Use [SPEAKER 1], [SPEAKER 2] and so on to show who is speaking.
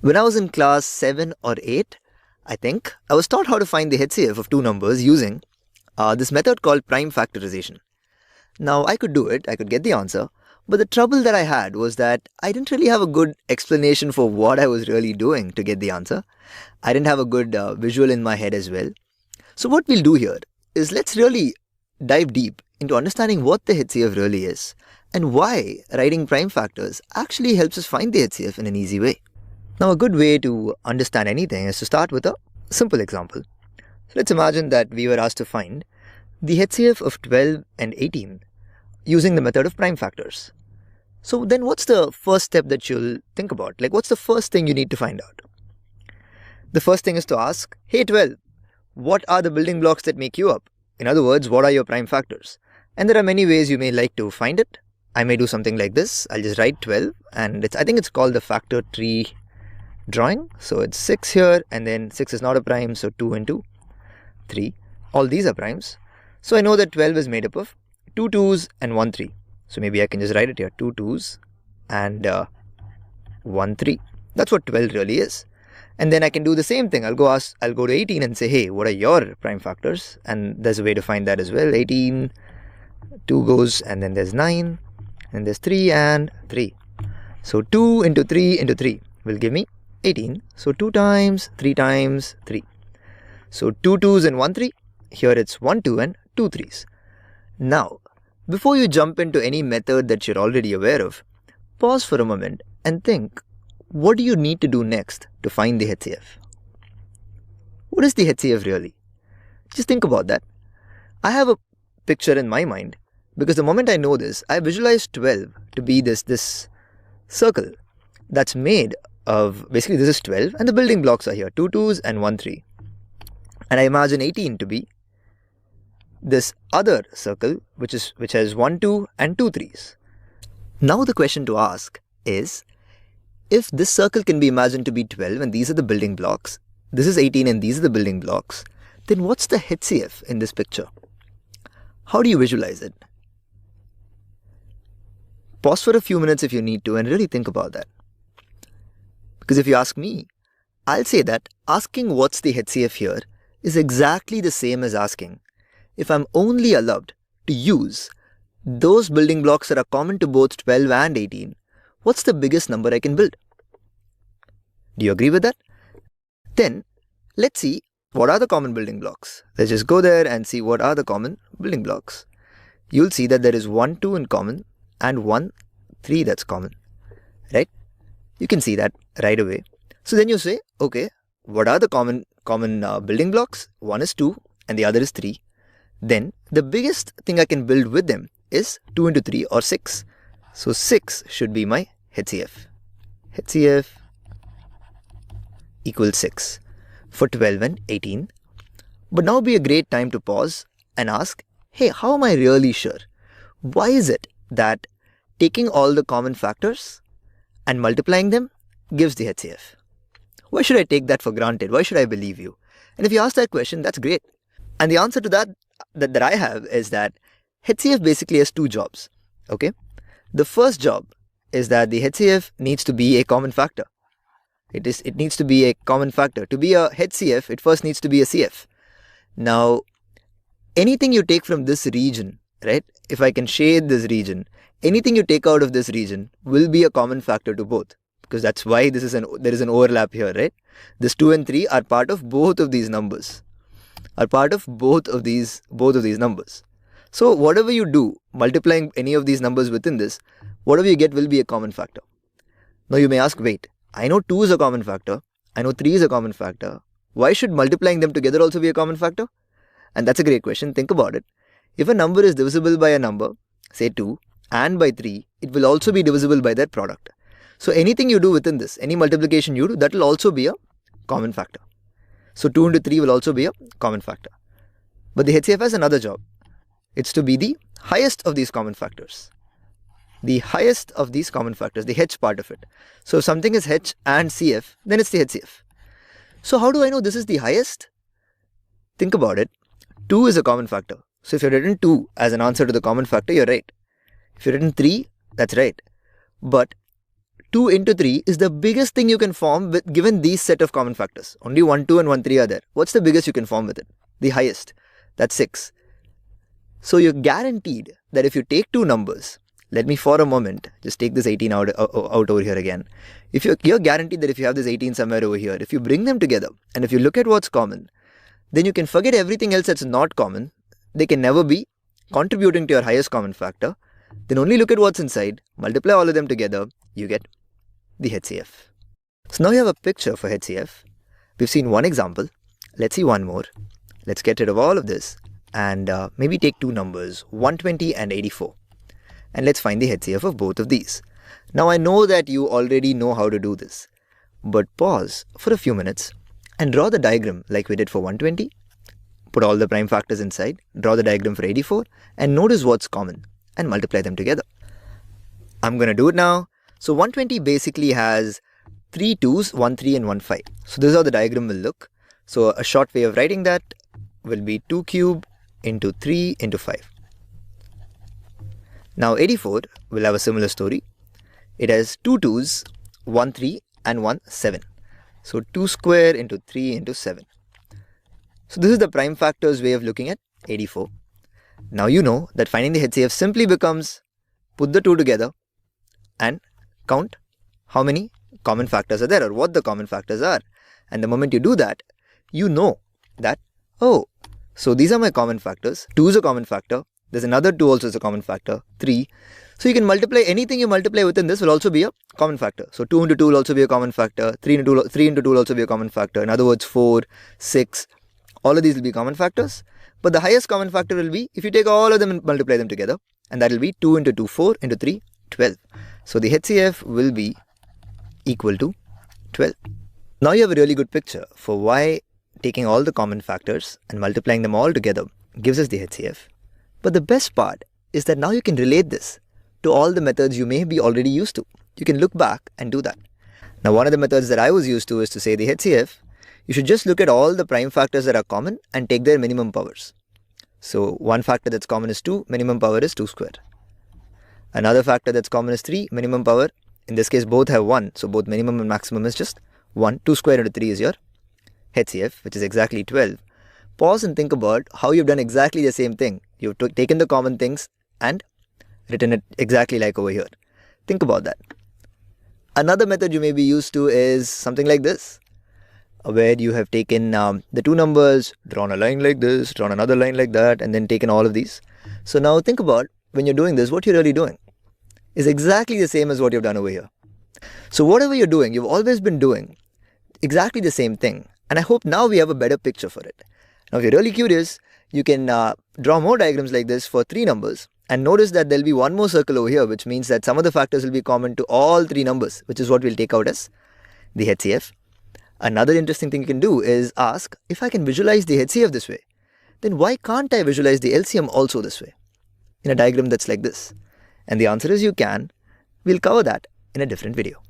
[SPEAKER 1] When I was in class 7 or 8, I think, I was taught how to find the HCF of two numbers using this method called prime factorization. Now, I could do it, I could get the answer, but the trouble that I had was that I didn't really have a good explanation for what I was really doing to get the answer. I didn't have a good visual in my head as well. So what we'll do here is let's really dive deep into understanding what the HCF really is and why writing prime factors actually helps us find the HCF in an easy way. Now, a good way to understand anything is to start with a simple example. So let's imagine that we were asked to find the HCF of 12 and 18 using the method of prime factors. So then what's the first step that you'll think about? Like, what's the first thing you need to find out? The first thing is to ask, hey 12, what are the building blocks that make you up? In other words, what are your prime factors? And there are many ways you may like to find it. I may do something like this. I'll just write 12 and I think it's called the factor tree drawing. So it's 6 here and then 6 is not a prime, so 2 and 2, 3. All these are primes. So I know that 12 is made up of 2 2s and 1 3. So maybe I can just write it here, 2 2s and 1 3. That's what 12 really is. And then I can do the same thing. I'll go to 18 and say, hey, what are your prime factors? And there's a way to find that as well. 18, 2 goes and then there's 9 and there's 3 and 3. So 2 into 3 into 3 will give me 18. So 2 times 3 times 3. So 2 2s and 1 3. Here it's 1 2 and 2 3s. Now, before you jump into any method that you're already aware of, pause for a moment and think, what do you need to do next to find the HCF? What is the HCF really? Just think about that. I have a picture in my mind because the moment I know this, I visualize 12 to be this circle that's made of, basically this is 12 and the building blocks are here, 2 2s and 1 3. And I imagine 18 to be this other circle which has 1 2 and 2 3s. Now the question to ask is, if this circle can be imagined to be 12 and these are the building blocks, this is 18 and these are the building blocks, then what's the HCF in this picture? How do you visualize it? Pause for a few minutes if you need to and really think about that. Because if you ask me, I'll say that asking what's the HCF here is exactly the same as asking if I'm only allowed to use those building blocks that are common to both 12 and 18, what's the biggest number I can build? Do you agree with that? Then let's see what are the common building blocks. Let's just go there and see what are the common building blocks. You'll see that there is 1 2 in common and 1 3 that's common, right? You can see that right away. So then you say, okay, what are the common building blocks? One is 2 and the other is 3. Then the biggest thing I can build with them is 2 into 3 or 6. So 6 should be my HCF. HCF equals 6 for 12 and 18. But now would be a great time to pause and ask, hey, how am I really sure? Why is it that taking all the common factors and multiplying them gives the HCF? Why should I take that for granted? Why should I believe you? And if you ask that question, that's great. And the answer to that I have is that HCF basically has two jobs. Okay. The first job is that the HCF needs to be a common factor. It needs to be a common factor. To be a HCF, it first needs to be a CF. Now, anything you take from this region, right? If I can shade this region, anything you take out of this region will be a common factor to both. Because that's why there is an overlap here, right? This 2 and 3 are part of both of these numbers. So whatever you do, multiplying any of these numbers within this, whatever you get will be a common factor. Now you may ask, wait, I know 2 is a common factor. I know 3 is a common factor. Why should multiplying them together also be a common factor? And that's a great question. Think about it. If a number is divisible by a number, say 2, and by 3, it will also be divisible by their product. So anything you do within this, any multiplication you do, that will also be a common factor. So 2 into 3 will also be a common factor. But the HCF has another job. It's to be the highest of these common factors. The highest of these common factors, the H part of it. So if something is H and CF, then it's the HCF. So how do I know this is the highest? Think about it. 2 is a common factor. So if you've written 2 as an answer to the common factor, you're right. If you've written 3, that's right. But 2 into 3 is the biggest thing you can form with given these set of common factors. Only 1, 2 and 1, 3 are there. What's the biggest you can form with it? The highest. That's 6. So you're guaranteed that if you take two numbers, let me for a moment just take this 18 out over here again. If you're guaranteed that if you have this 18 somewhere over here, if you bring them together and if you look at what's common, then you can forget everything else that's not common. They can never be contributing to your highest common factor. Then only look at what's inside, multiply all of them together, you get the HCF. So now you have a picture for HCF. We've seen one example. Let's see one more. Let's get rid of all of this and maybe take two numbers, 120 and 84. And let's find the HCF of both of these. Now I know that you already know how to do this, but pause for a few minutes and draw the diagram like we did for 120. Put all the prime factors inside, draw the diagram for 84 and notice what's common and multiply them together. I'm going to do it now. So 120 basically has 3 2s, 1 3 and 1 5. So this is how the diagram will look. So a short way of writing that will be 2 cube into 3 into 5. Now 84 will have a similar story. It has 2 2s, 1 3 and 1 7. So 2 square into 3 into 7. So this is the prime factors way of looking at 84. Now you know that finding the HCF simply becomes put the two together and count how many common factors are there or what the common factors are. And the moment you do that, you know that, oh, so these are my common factors. 2 is a common factor. There's another 2 also is a common factor, 3. So you can multiply anything you multiply within this will also be a common factor. So 2 into 2 will also be a common factor, 3 into 2 will also be a common factor. In other words, 4, 6, all of these will be common factors. But the highest common factor will be if you take all of them and multiply them together, and that will be 2 into 2, 4 into 3, 12. So the HCF will be equal to 12. Now you have a really good picture for why taking all the common factors and multiplying them all together gives us the HCF. But the best part is that now you can relate this to all the methods you may be already used to. You can look back and do that. Now one of the methods that I was used to is to say the HCF, you should just look at all the prime factors that are common and take their minimum powers. So one factor that's common is 2, minimum power is 2 square. Another factor that's common is 3, minimum power, in this case both have 1, so both minimum and maximum is just 1. 2 square into 3 is your HCF, which is exactly 12. Pause and think about how you've done exactly the same thing. You've taken the common things and written it exactly like over here. Think about that. Another method you may be used to is something like this, where you have taken the two numbers, drawn a line like this, drawn another line like that, and then taken all of these. So now think about when you're doing this, what you're really doing is exactly the same as what you've done over here. So whatever you're doing, you've always been doing exactly the same thing. And I hope now we have a better picture for it. Now if you're really curious, you can draw more diagrams like this for 3 numbers and notice that there'll be one more circle over here, which means that some of the factors will be common to all 3 numbers, which is what we'll take out as the HCF. Another interesting thing you can do is ask, if I can visualize the HCF this way, then why can't I visualize the LCM also this way in a diagram that's like this? And the answer is you can. We'll cover that in a different video.